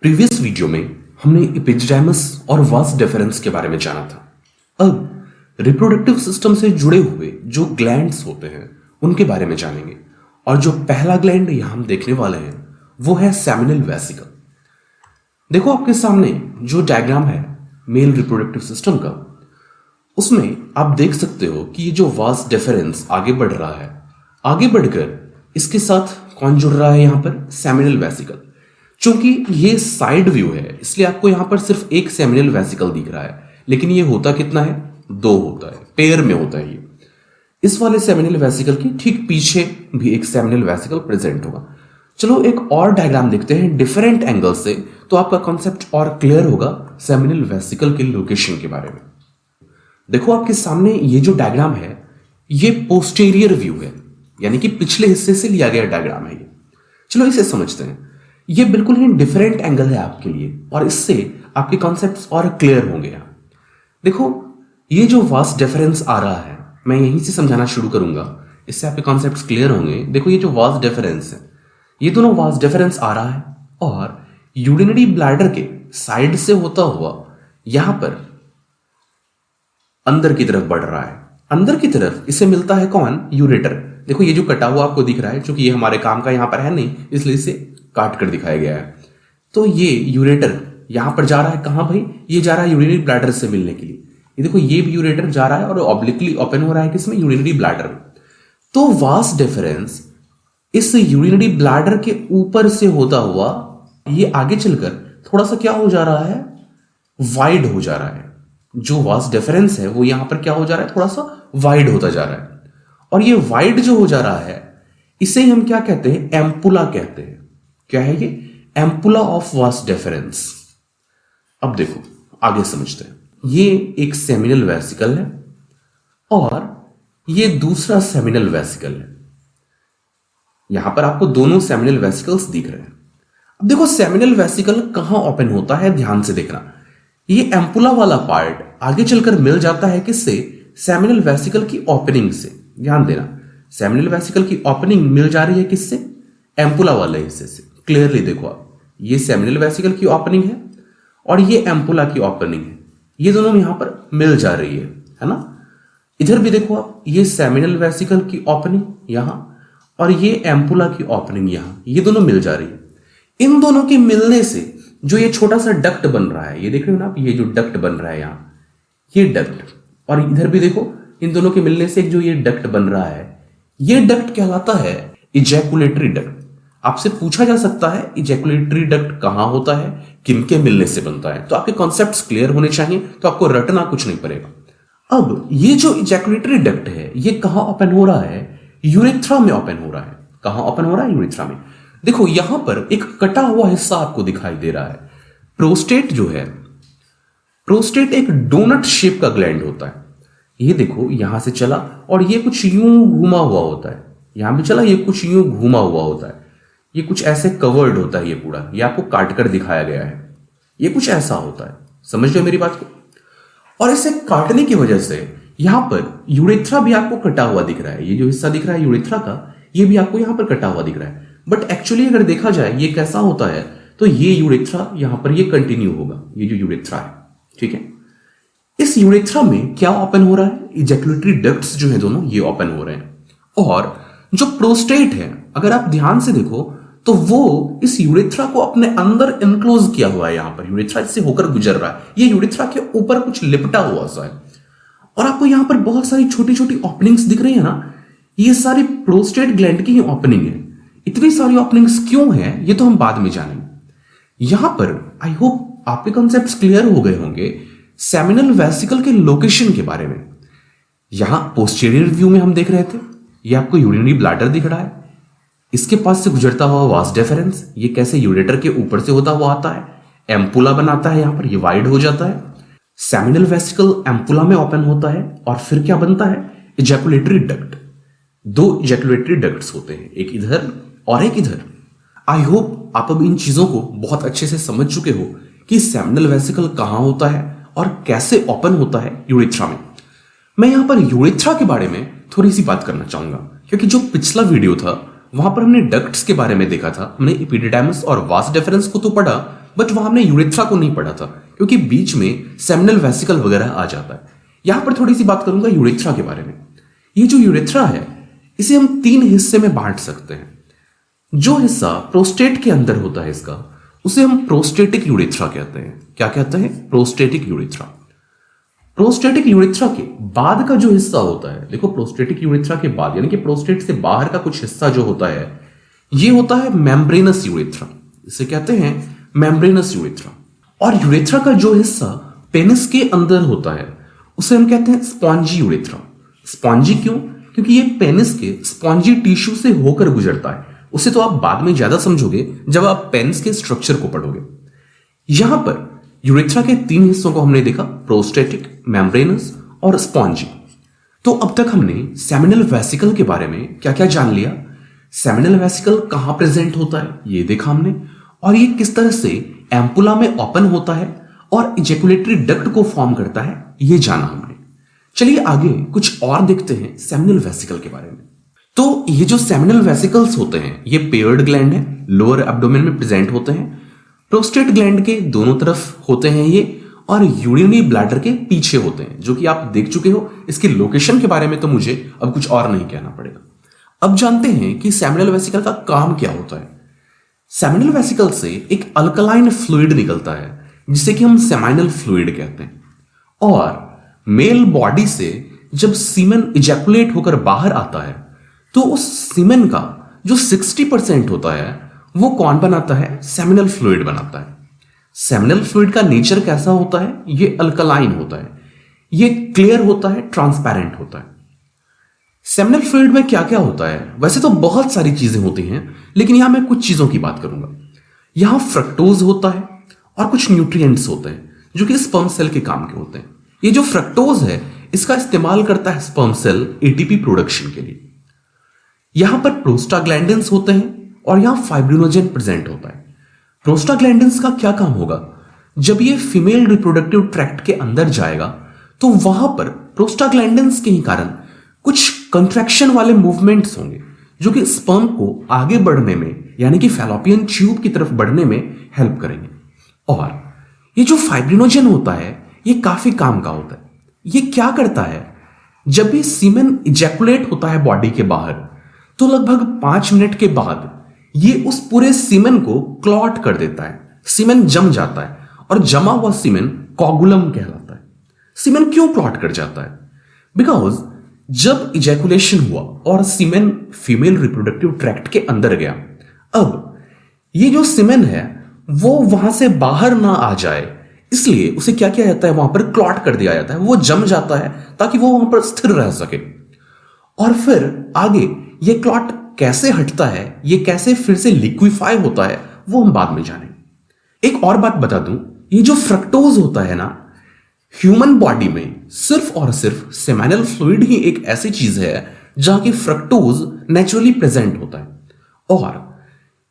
Previous video में हमने epididymis और वास डेफरेंस के बारे में जाना था। अब रिप्रोडक्टिव सिस्टम से जुड़े हुए जो ग्लैंड्स होते हैं उनके बारे में जानेंगे और जो पहला ग्लैंड यहां हम देखने वाले हैं वो है सेमिनल वेसिकल। देखो आपके सामने जो डायग्राम है मेल रिप्रोडक्टिव सिस्टम का, उसमें आप देख सकते हो कि ये जो वास डेफरेंस आगे बढ़ रहा है, आगे बढ़कर इसके साथ कौन जुड़ रहा है यहां पर, सेमिनल वेसिकल। चूंकि ये साइड व्यू है इसलिए आपको यहां पर सिर्फ एक सेमिनल वेसिकल दिख रहा है, लेकिन ये होता कितना है, दो होता है, पेयर में होता है। ये इस वाले सेमिनल वेसिकल की ठीक पीछे भी एक सेमिनल वेसिकल प्रेजेंट होगा। चलो एक और डायग्राम देखते हैं डिफरेंट एंगल से, तो आपका कॉन्सेप्ट और क्लियर होगा सेमिनल वेसिकल के लोकेशन के बारे में। देखो आपके सामने ये जो डायग्राम है ये पोस्टेरियर व्यू है, यानी कि पिछले हिस्से से लिया गया डायग्राम है ये। चलो इसे समझते हैं। ये बिल्कुल ही डिफरेंट एंगल है आपके लिए और इससे आपके कॉन्सेप्ट्स और क्लियर होंगे। यहाँ देखो ये जो वास डिफरेंस आ रहा है, मैं यहीं से समझाना शुरू करूंगा, इससे आपके कॉन्सेप्ट्स क्लियर होंगे। देखो ये जो वास डिफरेंस है, ये दोनों वास डिफरेंस आ रहा है और यूरिनरी ब्लैडर के साइड से होता हुआ यहां पर अंदर की तरफ बढ़ रहा है। अंदर की तरफ इसे मिलता है कौन, यूरेटर। देखो ये जो कटा हुआ आपको दिख रहा है, क्योंकि ये हमारे काम का यहां पर है नहीं इसलिए इसे काट कर दिखाया गया है। तो ये यूरेटर यहां पर जा रहा है कहां भाई, ये जा रहा है यूरिनरी ब्लैडर से मिलने के लिए। ये देखो ये भी यूरेटर जा रहा है और ऑब्लिकली ओपन हो रहा है किसमें, यूरिनरी ब्लैडर में। तो वास डिफरेंस इस यूरिनरी ब्लैडर के ऊपर से होता हुआ ये आगे चलकर थोड़ा सा क्या हो जा रहा है, वाइड हो जा रहा है। जो वास डिफरेंस है वो यहां पर क्या हो जा रहा है, थोड़ा सा वाइड होता जा रहा है। और ये वाइड जो हो जा रहा है इसे हम क्या कहते हैं, एम्पुला कहते हैं। क्या है ये, एम्पुला ऑफ वास डिफरेंस। अब देखो आगे समझते हैं। ये एक सेमिनल वेसिकल है और ये दूसरा सेमिनल वेसिकल है। यहां पर आपको दोनों सेमिनल वेसिकल्स दिख रहे हैं। अब देखो सेमिनल वेसिकल कहां ओपन होता है, ध्यान से देखना। ये एम्पुला वाला पार्ट आगे चलकर मिल जाता है किससे, सेमिनल वेसिकल की ओपनिंग से। ध्यान देना, सेमिनल वेसिकल की ओपनिंग मिल जा रही है किससे, एम्पुला वाले हिस्से से। क्लियरली देखो आप, ये सेमिनल वेसिकल की ओपनिंग है और ये एम्पुला की ओपनिंग है। ये दोनों यहां पर मिल जा रही है ना। इधर भी देखो आप, ये सेमिनल वेसिकल की ओपनिंग यहां और ये एम्पुला की ओपनिंग यहां, ये दोनों मिल जा रही है। इन दोनों के मिलने से जो ये छोटा सा डक्ट बन रहा है, ये देख रहे हो ना आप, ये जो डक्ट बन रहा है यहां, ये डक्ट, और इधर भी देखो इन दोनों के मिलने से जो ये डक्ट बन रहा है, ये डक्ट कहलाता है इजैकुलेटरी डक्ट। आपसे पूछा जा सकता है इजैकुलेटरी डक्ट कहां होता है, किनके मिलने से बनता है, तो आपके कॉन्सेप्ट्स क्लियर होने चाहिए, तो आपको रटना कुछ नहीं पड़ेगा। अब ये जो इजैकुलेटरी डक्ट है ये कहां ओपन हो रहा है, यूरेथ्रा में ओपन हो रहा है। कहां ओपन हो रहा है, यूरेथ्रा में। देखो यहां पर एक कटा हुआ हिस्सा आपको दिखाई दे रहा है। प्रोस्टेट जो है, प्रोस्टेट एक डोनट शेप का ग्लैंड होता है। ये देखो यहां से चला और ये कुछ यूं घूमा हुआ होता है, यहां भी चला, ये कुछ यूं घूमा हुआ होता है, ये कुछ ऐसे कवर्ड होता है। ये पूरा ये आपको काट कर दिखाया गया है, ये कुछ ऐसा होता है, समझ लो मेरी बात को। और इसे काटने की वजह से यहां पर यूरेथ्रा भी आपको कटा हुआ दिख रहा है। ये जो हिस्सा दिख रहा है यूरेथ्रा का, ये भी आपको यहां पर कटा हुआ दिख रहा है। बट एक्चुअली अगर देखा जाए ये कैसा होता है, तो ये यूरेथ्रा यहां पर ये कंटिन्यू होगा, ये जो यूरेथ्रा है, ठीक है। इस यूरेथ्रा में क्या ओपन हो रहा है, इजैकुलेटरी डक्ट्स जो है दोनों ये ओपन हो रहे हैं। और जो प्रोस्टेट है, अगर आप ध्यान से देखो तो वो इस यूरेथ्रा को अपने अंदर इनक्लोज किया हुआ है। यहां पर यूरेथ्रा इससे होकर गुजर रहा है, ये यूरेथ्रा के ऊपर कुछ लिपटा हुआ सा है। और आपको यहां पर बहुत सारी छोटी छोटी ओपनिंग्स दिख रही है ना, ये सारी प्रोस्टेट ग्लैंड की ही ओपनिंग है। इतनी सारी ओपनिंग्स क्यों है ये तो हम बाद में जानेंगे। यहां पर आई होप आपके कॉन्सेप्ट्स क्लियर हो गए होंगे सेमिनल वेसिकल के लोकेशन के बारे में। यहां पोस्टीरियर व्यू में हम देख रहे थे, ये आपको यूरिनरी ब्लैडर दिख रहा है, इसके पास से गुजरता हुआ वास डिफरेंस, ये कैसे यूरेटर के ऊपर से होता हुआ आता है, एम्पुला बनाता है, यहां पर ये वाइड हो जाता है। सेमिनल वेसिकल एम्पुला में ओपन होता है और फिर क्या बनता है, इजैकुलेटरी डक्ट। दो इजैकुलेटरी डक्ट्स होते हैं, एक इधर और एक इधर। आई होप आप अब इन चीजों को बहुत अच्छे से समझ चुके हो कि सेमिनल वेसिकल कहां होता है और कैसे ओपन होता है यूरेथ्रा में। मैं यहां पर यूरेथ्रा के बारे में थोड़ी सी बात करना चाहूंगा, क्योंकि जो पिछला वीडियो था वहां पर हमने डक्ट्स के बारे में देखा था, हमने एपिडिडाइमस और वास डिफरेंस को तो पढ़ा, बट वहां हमने यूरेथ्रा को नहीं पढ़ा था क्योंकि बीच में सेमिनल वेसिकल वगैरह आ जाता है। यहां पर थोड़ी सी बात करूंगा यूरेथ्रा के बारे में। ये जो यूरेथ्रा है इसे हम 3 हिस्से में बांट सकते हैं। जो हिस्सा प्रोस्टेट के अंदर होता है इसका, उसे हम प्रोस्टेटिक यूरेथ्रा कहते हैं। क्या कहते हैं? Prostatic urethra. प्रोस्टेटिक यूरेथ्रा के बाद का जो हिस्सा होता है, देखो प्रोस्टेटिक यूरेथ्रा के बाद यानी कि प्रोस्टेट से बाहर का कुछ हिस्सा जो होता है, ये होता है मेम्ब्रेनस यूरेथ्रा। इसे कहते हैं मेम्ब्रेनस यूरेथ्रा। और यूरेथ्रा का जो हिस्सा पेनिस के अंदर होता है उसे हम कहते हैं स्पॉन्जी यूरेथ्रा। स्पॉन्जी क्यों? क्योंकि ये पेनिस के स्पॉन्जी टिश्यू से होकर गुजरता है। उसे तो आप बाद में ज्यादा समझोगे जब आप पेनिस के स्ट्रक्चर को पढ़ोगे। यहां पर यूरेथ्रा के 3 हिस्सों को हमने देखा, प्रोस्टेटिक, मेम्ब्रेनस और स्पॉन्जी। तो अब तक हमने सेमिनल वेसिकल के बारे में क्या क्या जान लिया। सेमिनल वेसिकल कहां प्रेजेंट होता है ये देखा हमने, और ये किस तरह से एम्पुला में ओपन होता है और इजैकुलेटरी डक्ट को फॉर्म करता है ये जाना हमने। चलिए आगे कुछ और देखते हैं सेमिनल वेसिकल के बारे में। तो ये जो सेमिनल वेसिकल्स होते हैं ये पेयर्ड ग्लैंड है, लोअर एब्डोमेन में प्रेजेंट होते हैं। प्रोस्टेट ग्लैंड के दोनों तरफ होते हैं ये, और यूरिनरी ब्लैडर के पीछे होते हैं, जो कि आप देख चुके हो। इसकी लोकेशन के बारे में तो मुझे अब कुछ और नहीं कहना पड़ेगा। अब जानते हैं कि सेमिनल वेसिकल का काम क्या होता है। सेमिनल वेसिकल से एक अल्कलाइन फ्लूइड निकलता है जिसे कि हम सेमाइनल फ्लूइड कहते हैं। और मेल बॉडी से जब सीमेन इजैकुलेट होकर बाहर आता है तो उस सीमेन का जो 60% होता है वो कौन बनाता है? सेमिनल फ्लूइड बनाता है। सेमिनल फ्लूइड का नेचर कैसा होता है? ये अल्कलाइन होता है, ये क्लियर होता है, ट्रांसपेरेंट होता है। सेमिनल फ्लूइड में क्या क्या होता है? वैसे तो बहुत सारी चीजें होती हैं, लेकिन यहां मैं कुछ चीजों की बात करूंगा। यहां फ्रक्टोज होता है और कुछ न्यूट्रिएंट्स होते हैं जो कि स्पर्म सेल के काम के होते हैं। ये जो फ्रक्टोज है इसका इस्तेमाल करता है स्पर्म सेल एटीपी प्रोडक्शन के लिए। यहां पर प्रोस्टाग्लैंडिन्स होते हैं और यहां फाइब्रिनोजेन प्रेजेंट होता है। प्रोस्टाग्लैंडिन्स का क्या काम होगा? जब ये फीमेल रिप्रोडक्टिव ट्रैक्ट के अंदर जाएगा तो वहां पर प्रोस्टाग्लैंडिन्स के ही कारण कुछ कंट्रैक्शन वाले मूवमेंट्स होंगे जो कि स्पर्म को आगे बढ़ने में यानी कि फैलोपियन ट्यूब की तरफ बढ़ने में हेल्प करेंगे। और ये जो फाइब्रिनोजेन होता है ये काफी काम का होता है। ये क्या करता है? जब भी सीमेन इजैकुलेट होता है बॉडी के बाहर तो लगभग 5 मिनट के बाद ये उस पूरे सीमेन को क्लॉट कर देता है। सीमेन जम जाता है और जमा हुआ सीमेन कोगुलम कहलाता है। सीमेन क्यों क्लॉट कर जाता है? बिकॉज जब इजैकुलेशन हुआ और सीमेन फीमेल रिप्रोडक्टिव ट्रैक्ट के अंदर गया, अब ये जो सीमेन है वो वहां से बाहर ना आ जाए इसलिए उसे क्या किया जाता है? वहां पर क्लॉट कर दिया जाता है। वो जम जाता है ताकि वो वहां पर स्थिर रह सके। और फिर आगे ये क्लॉट कैसे हटता है, ये कैसे फिर से लिक्विफाई होता है, वो हम बाद में जानेंगे। एक और बात बता दूं, ये जो फ्रक्टोज होता है ना, ह्यूमन बॉडी में सिर्फ और सिर्फ सेमिनल फ्लूइड ही एक ऐसी चीज है जहां की फ्रक्टोज नेचुरली प्रेजेंट होता है। और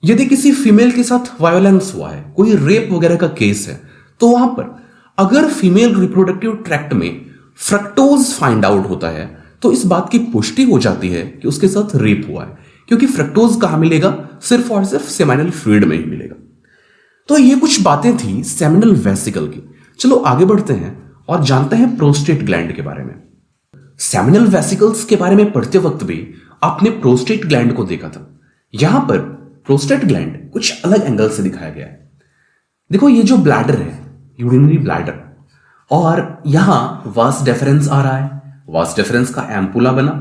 यदि किसी फीमेल के साथ वायोलेंस हुआ है, कोई रेप वगैरह का केस है, तो वहां पर अगर फीमेल रिप्रोडक्टिव ट्रैक्ट में फ्रक्टोज फाइंड आउट होता है तो इस बात की पुष्टि हो जाती है कि उसके साथ रेप हुआ है, क्योंकि फ्रक्टोज कहां मिलेगा? सिर्फ और सिर्फ सेमिनल फ्लूइड में ही मिलेगा। तो ये कुछ बातें थी सेमिनल वेसिकल की। चलो आगे बढ़ते हैं और जानते हैं प्रोस्टेट ग्लैंड के बारे में। सेमिनल वेसिकल्स के बारे में पढ़ते वक्त भी आपने प्रोस्टेट ग्लैंड को देखा था। यहां पर प्रोस्टेट ग्लैंड कुछ अलग एंगल से दिखाया गया है। देखो ये जो ब्लैडर है, यूरिनरी ब्लैडर, और यहां वास डेफरेंस आ रहा है। वास डेफरेंस का एम्पुला बना,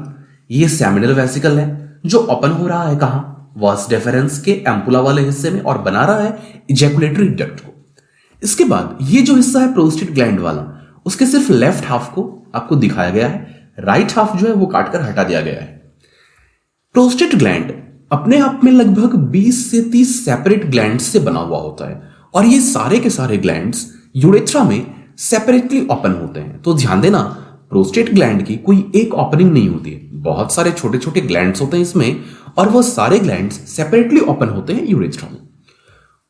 ये सेमिनल वेसिकल है जो ओपन हो रहा है कहां? वास डेफरेंस के एम्पुला वाले हिस्से में, और बना रहा है इजैकुलेटरी डक्ट को। इसके बाद ये जो हिस्सा है प्रोस्टेट ग्लैंड वाला, उसके सिर्फ लेफ्ट हाफ को आपको दिखाया गया है, राइट हाफ जो है वो काटकर हटा दिया गया है। प्रोस्टेट ग्लैंड अपने आप में लगभग 20 से 30 सेपरेट ग्लैंड्स से बना हुआ होता है, और ये सारे के सारे ग्लैंड्स यूरेथ्रा में सेपरेटली ओपन होते हैं। तो ध्यान देना, प्रोस्टेट ग्लैंड की कोई एक ओपनिंग नहीं होती है, बहुत सारे छोटे छोटे ग्लैंड्स होते हैं इसमें, और वो सारे ग्लैंड्स सेपरेटली ओपन होते हैं यूरेथ्रा में।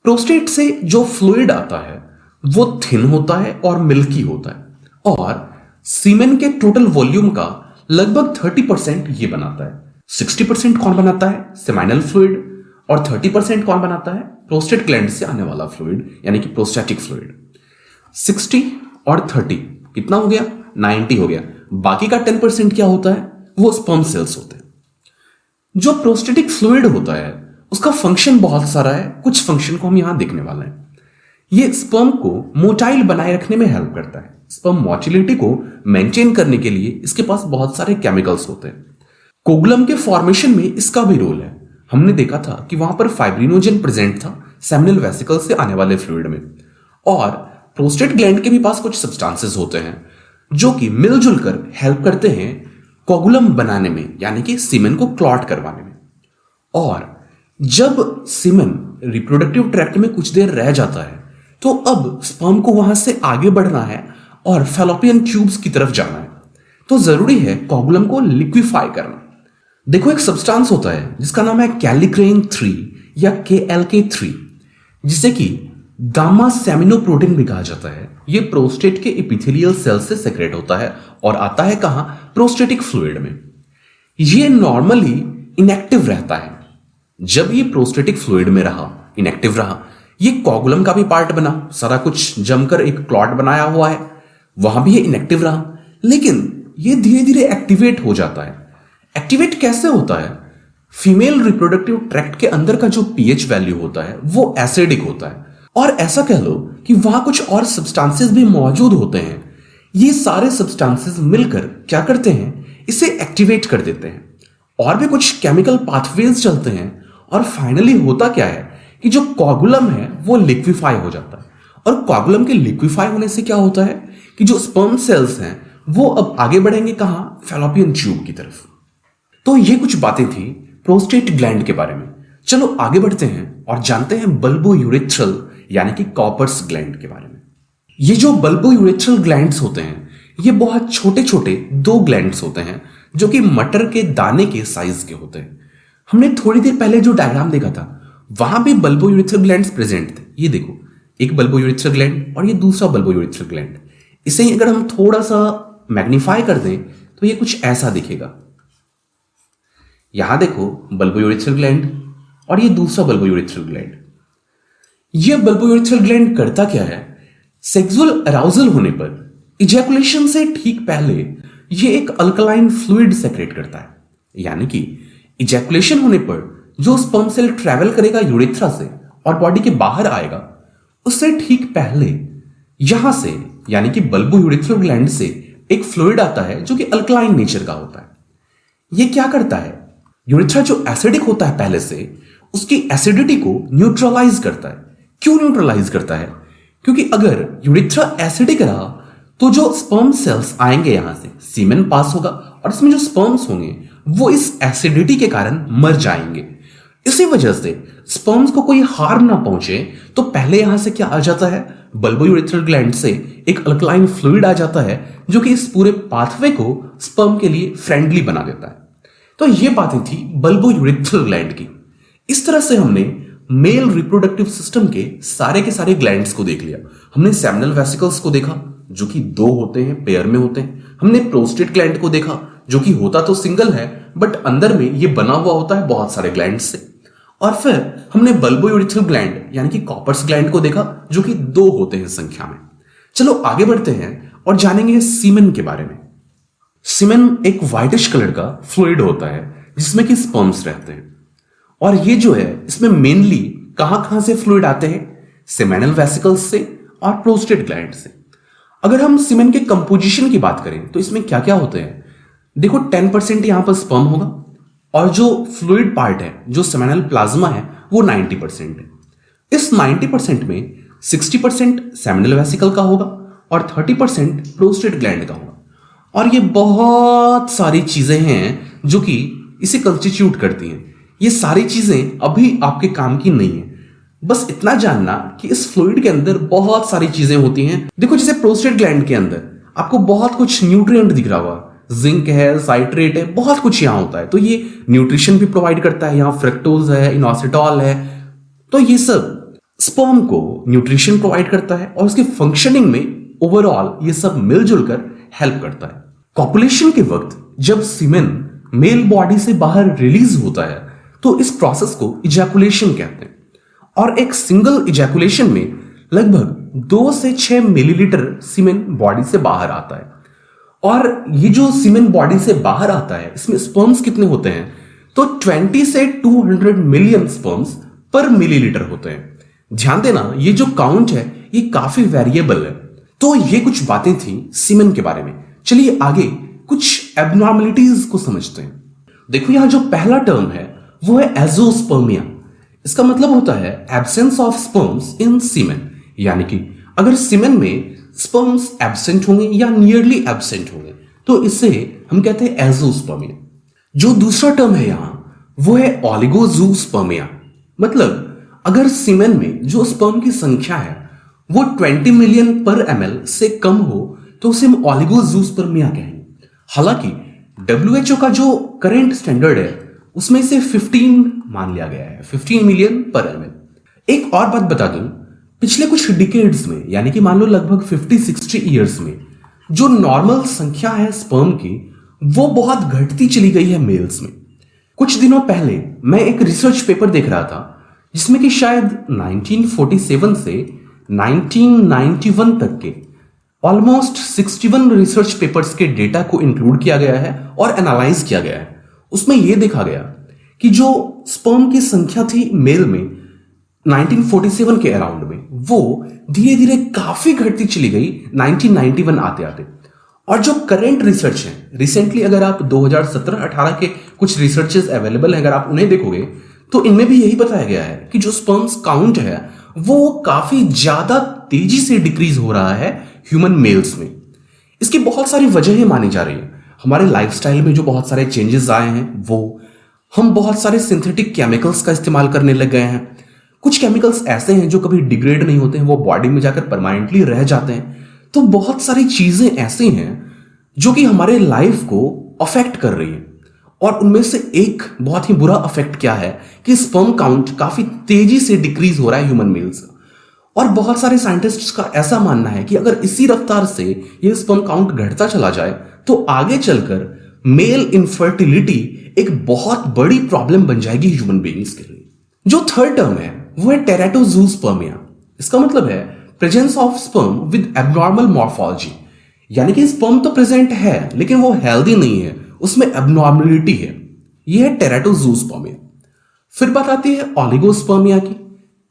प्रोस्टेट से जो फ्लूइड आता है वो थिन होता है और मिल्की होता है, और सीमेन के टोटल वॉल्यूम का लगभग 30% ये बनाता है। 60% कौन बनाता है? सेमिनल फ्लूइड, और 30% कौन बनाता है? प्रोस्टेट ग्लैंड से आने वाला फ्लूइड, यानी कि प्रोस्टैटिक फ्लूइड। 60 और 30 कितना हो गया? 90 हो गया। बाकी का 10% क्या होता है? वो स्पर्म सेल्स होते हैं। जो प्रोस्टेटिक फ्लूइड होता है उसका फंक्शन बहुत सारा है, कुछ फंक्शन को हम यहां देखने वाले हैं। ये स्पर्म को मोटाइल बनाए रखने में हेल्प करता है। स्पर्म मोटिलिटी को मेंटेन करने के लिए इसके पास बहुत सारे केमिकल्स होते हैं। कोगुलम के फॉर्मेशन में इसका भी रोल है। हमने देखा था कि वहां पर फाइब्रिनोजन प्रेजेंट था सेमिनल वेसिकल से आने वाले फ्लूइड में, और प्रोस्टेट ग्लैंड के भी पास कुछ सब्सटेंसेस होते हैं जो कि मिलजुल कर हेल्प करते हैं कोगुलम बनाने में, यानी कि सीमेन को क्लॉट करवाने में। और जब सीमेन रिप्रोडक्टिव ट्रैक्ट में कुछ देर रह जाता है तो अब स्पर्म को वहां से आगे बढ़ना है और फैलोपियन ट्यूब्स की तरफ जाना है, तो जरूरी है कोगुलम को लिक्विफाई करना। देखो, एक सब्सटेंस होता है जिसका नाम है कैलिक्रेन 3 या KLK3, जिसे कि गामा सेमिनोप्रोटीन भी कहा जाता है। ये प्रोस्टेट के एपिथेलियल सेल से सेक्रेट होता है और आता है कहां? प्रोस्टेटिक फ्लूइड में। ये नॉर्मली इनएक्टिव रहता है। जब ये प्रोस्टेटिक फ्लूइड में रहा, इनएक्टिव रहा, ये कोगुलम का भी पार्ट बना, सारा कुछ जमकर एक क्लॉट बनाया हुआ है, वहां भी ये इनएक्टिव रहा, लेकिन ये धीरे धीरे एक्टिवेट हो जाता है। एक्टिवेट कैसे होता है? फीमेल रिप्रोडक्टिव ट्रैक्ट के अंदर का जो पीएच वैल्यू होता है वो एसिडिक होता है, और ऐसा कह लो कि वहां कुछ और सब्सटेंसेस भी मौजूद होते हैं। ये सारे सब्सटेंसेस मिलकर क्या करते हैं? इसे एक्टिवेट कर देते हैं, और भी कुछ केमिकल पाथवेज चलते हैं, और फाइनली होता क्या है कि जो कोगुलम है वो लिक्विफाई हो जाता है। और कोगुलम के लिक्विफाई होने से क्या होता है कि जो स्पर्म सेल्स हैं वो अब आगे बढ़ेंगे कहां? फैलोपियन ट्यूब की तरफ। तो ये कुछ बातें थी प्रोस्टेट ग्लैंड के बारे में। चलो आगे बढ़ते हैं और जानते हैं बल्बोयूरेथ्रल यानी कि कॉपर्स ग्लैंड के बारे में। ये जो बल्बोयूरेथ्रल ग्लैंड्स होते हैं ये बहुत छोटे छोटे 2 ग्लैंड्स होते हैं जो कि मटर के दाने के साइज के होते हैं। हमने थोड़ी देर पहले जो डायग्राम देखा था वहां भी बल्बोयूरेथ्रल ग्लैंड्स प्रेजेंट थे। ये देखो, एक बल्बोयूरेथ्रल ग्लैंड और ये दूसरा बल्बोयूरेथ्रल ग्लैंड। इसे ही अगर हम थोड़ा सा मैग्नीफाई कर दें तो ये कुछ ऐसा दिखेगा। यहां देखो, बल्बोयूरेथ्रल ग्लैंड और ये दूसरा बल्बोयूरेथ्रल ग्लैंड। ये बल्बोयूरेथ्रल ग्लैंड करता क्या है? सेक्सुअल अराउजल होने पर इजैकुलेशन से ठीक पहले ये एक अल्कलाइन फ्लूइड सेक्रेट करता है, यानी कि इजैकुलेशन होने पर जो स्पर्म सेल ट्रैवल करेगा यूरेथ्रा से और बॉडी के बाहर आएगा, उससे ठीक पहले यहां से यानी कि बल्बोयूरेथ्रल ग्लैंड से एक फ्लूइड आता है जो कि अल्कलाइन नेचर का होता है। ये क्या करता है? यूरेथ्रा जो एसिडिक होता है पहले से, उसकी एसिडिटी को न्यूट्रलाइज करता है। क्यों न्यूट्रलाइज करता है? क्योंकि अगर यूरेथ्रा एसिडिक रहा तो जो स्पर्म सेल्स आएंगे यहां से, सीमेन पास होगा और इसमें जो स्पर्म्स होंगे वो इस एसिडिटी के कारण मर जाएंगे। इसी वजह से स्पर्म्स को कोई हार्म ना पहुंचे तो पहले यहां से क्या आ जाता है? बल्बोयूरेथ्रल ग्लैंड से एक अल्कलाइन फ्लूइड आ जाता है जो कि इस पूरे पाथवे को स्पर्म के लिए फ्रेंडली बना देता है। तो ये बातें थी बल्बोयूरेथ्रल ग्लैंड की। इस तरह से हमने मेल रिप्रोडक्टिव सिस्टम के सारे ग्लैंड्स को देख लिया। हमने सेमिनल वेसिकल्स को देखा जो कि 2 होते हैं, पेयर में होते हैं। हमने प्रोस्टेट ग्लैंड को देखा जो कि होता तो सिंगल है बट अंदर में ये बना हुआ होता है बहुत सारे ग्लैंड से। और फिर हमने बल्बोयूरेथ्रल ग्लैंड यानी कि कॉपर्स ग्लैंड को देखा जो कि 2 होते हैं संख्या में। चलो आगे बढ़ते हैं और जानेंगे सीमेन के बारे में। सीमेन एक व्हाइटिश कलर का फ्लूइड होता है जिसमें कि स्पर्म्स रहते हैं, और ये जो है इसमें मेनली कहां से फ्लूइड आते हैं? सेमिनल वेसिकल्स से और प्रोस्टेट ग्लैंड से। अगर हम सीमेन के कंपोजिशन की बात करें तो इसमें क्या क्या होते हैं? देखो, 10% यहां पर स्पर्म होगा और जो फ्लूइड पार्ट है, जो सेमिनल प्लाज्मा है, वो 90% है। इस 90% में 60% सेमिनल वेसिकल का होगा और 30% प्रोस्टेट ग्लैंड का होगा। और ये बहुत सारी चीजें हैं जो कि इसे कंस्टिट्यूट करती हैं। ये सारी चीजें अभी आपके काम की नहीं है, बस इतना जानना कि इस फ्लूइड के अंदर बहुत सारी चीजें होती हैं। देखो, जैसे प्रोस्टेट ग्लैंड के अंदर आपको बहुत कुछ न्यूट्रिएंट दिख रहा होगा, जिंक है, साइट्रेट है, बहुत कुछ यहां होता है। तो ये न्यूट्रिशन भी प्रोवाइड करता है। यहां फ्रक्टोज है, इनोसिटॉल है, तो ये सब स्पर्म को न्यूट्रिशन प्रोवाइड करता है और उसके फंक्शनिंग में ओवरऑल ये सब मिलजुल कर हेल्प करता है। कॉपुलेशन के वक्त जब सीमेन मेल बॉडी से बाहर रिलीज होता है तो इस प्रोसेस को इजैकुलेशन कहते हैं। और एक सिंगल इजैकुलेशन में लगभग 2 से 6 मिलीलीटर सीमेन बॉडी से बाहर आता है। और ये जो सीमेन बॉडी से बाहर आता है, इसमें स्पर्म्स कितने होते हैं? तो 20 से 200 मिलियन स्पर्म्स पर मिलीलीटर होते हैं। ध्यान देना, ये जो काउंट है ये काफी वेरिएबल है। तो ये कुछ बातें थी सीमेन के बारे में। चलिए आगे कुछ एबनॉर्मलिटीज को समझते हैं। देखो यहां जो पहला टर्म है वो है एजोस्पर्मिया। इसका मतलब होता है एब्सेंस ऑफ स्पर्म्स इन सीमेन, यानी कि अगर सीमेन में स्पर्म्स एब्सेंट होंगे या नियरली एब्सेंट होंगे तो इससे हम कहते हैं एजोस्पर्मिया। जो दूसरा टर्म है यहां वो है ओलिगोजूस्पर्मिया। मतलब अगर सीमेन में जो स्पर्म की संख्या है वो 20 मिलियन पर ml से कम हो तो उसे हम ओलिगोजूस्पर्मिया कहेंगे। हालांकि WHO का जो करंट स्टैंडर्ड है उसमें से 15 मान लिया गया है, 15 मिलियन पर ml। एक और बात बता दूं, पिछले कुछ डिकेड्स में, यानी कि मान लो लगभग 50-60 ईयर्स में, जो नॉर्मल संख्या है स्पर्म की वो बहुत घटती चली गई है मेल्स में। कुछ दिनों पहले मैं एक रिसर्च पेपर देख रहा था जिसमें कि शायद 1947 से 1991 तक के ऑलमोस्ट 61 रिसर्च पेपर्स के डेटा को इंक्लूड किया गया है और एनालाइज किया गया है। उसमें यह देखा गया कि जो स्पर्म की संख्या थी मेल में 1947 के अराउंड में, वो धीरे धीरे काफी घटती चली गई 1991 आते आते। और जो करंट रिसर्च है, रिसेंटली अगर आप 2017-18 के कुछ रिसर्चेस अवेलेबल हैं, अगर आप उन्हें देखोगे तो इनमें भी यही बताया गया है कि जो स्पर्म्स काउंट है वो काफी ज्यादा तेजी से डिक्रीज हो रहा है ह्यूमन मेल्स में। इसकी बहुत सारी वजहें मानी जा रही है। हमारे लाइफस्टाइल में जो बहुत सारे चेंजेस आए हैं, वो हम बहुत सारे सिंथेटिक केमिकल्स का इस्तेमाल करने लग गए हैं। कुछ केमिकल्स ऐसे हैं जो कभी डिग्रेड नहीं होते हैं, वो बॉडी में जाकर परमानेंटली रह जाते हैं। तो बहुत सारी चीजें ऐसी हैं जो कि हमारे लाइफ को अफेक्ट कर रही है। और उनमें से एक बहुत ही बुरा अफेक्ट क्या है कि स्पर्म काउंट काफी तेजी से डिक्रीज हो रहा है ह्यूमन मेल्स। और बहुत सारे साइंटिस्ट्स का ऐसा मानना है कि अगर इसी रफ्तार से ये स्पर्म काउंट घटता चला जाए तो आगे चलकर मेल इनफर्टिलिटी एक बहुत बड़ी प्रॉब्लम बन जाएगी ह्यूमन बीइंग्स के लिए। जो थर्ड टर्म है वो है टेराटोजूस्पर्मिया। इसका मतलब है presence of sperm with abnormal morphology, यानी कि स्पर्म तो प्रेजेंट है लेकिन वो हेल्दी नहीं है, उसमें एबनॉर्मलिटी है। यह है टेराटोजूस्पर्मिया। फिर बात आती है ओलिगोस्पर्मिया की,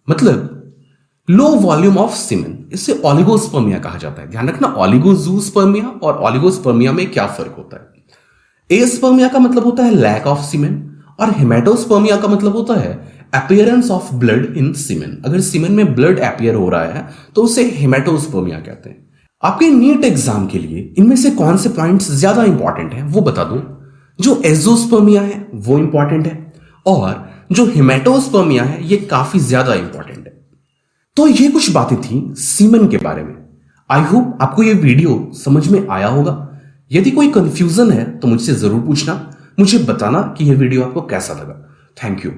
मतलब लो वॉल्यूम ऑफ सीमेन, इससे ओलिगोस्पर्मिया कहा जाता है। ध्यान रखना, ओलिगोजूस्पर्मिया और ओलिगोस्पर्मिया में क्या फर्क होता है। एस्पर्मिया का मतलब होता है लैक ऑफ सीमेन और हेमेटोस्पर्मिया का मतलब होता है अपीयरेंस ऑफ ब्लड इन सीमेन। अगर सीमेन में ब्लड अपीयर हो रहा है तो उसे हेमेटोस्पर्मिया कहते हैं। आपके नीट एग्जाम के लिए इनमें से कौन से पॉइंट्स ज्यादा इंपॉर्टेंट है वो बता दूं। जो एजोस्पर्मिया है वो इंपॉर्टेंट है और जो हेमेटोस्पर्मिया है ये काफी ज्यादा इंपॉर्टेंट है। तो ये कुछ बातें थी सीमेन के बारे में। आई होप आपको ये वीडियो समझ में आया होगा। यदि कोई कंफ्यूजन है तो मुझसे जरूर पूछना, मुझे बताना कि यह वीडियो आपको कैसा लगा। Thank you.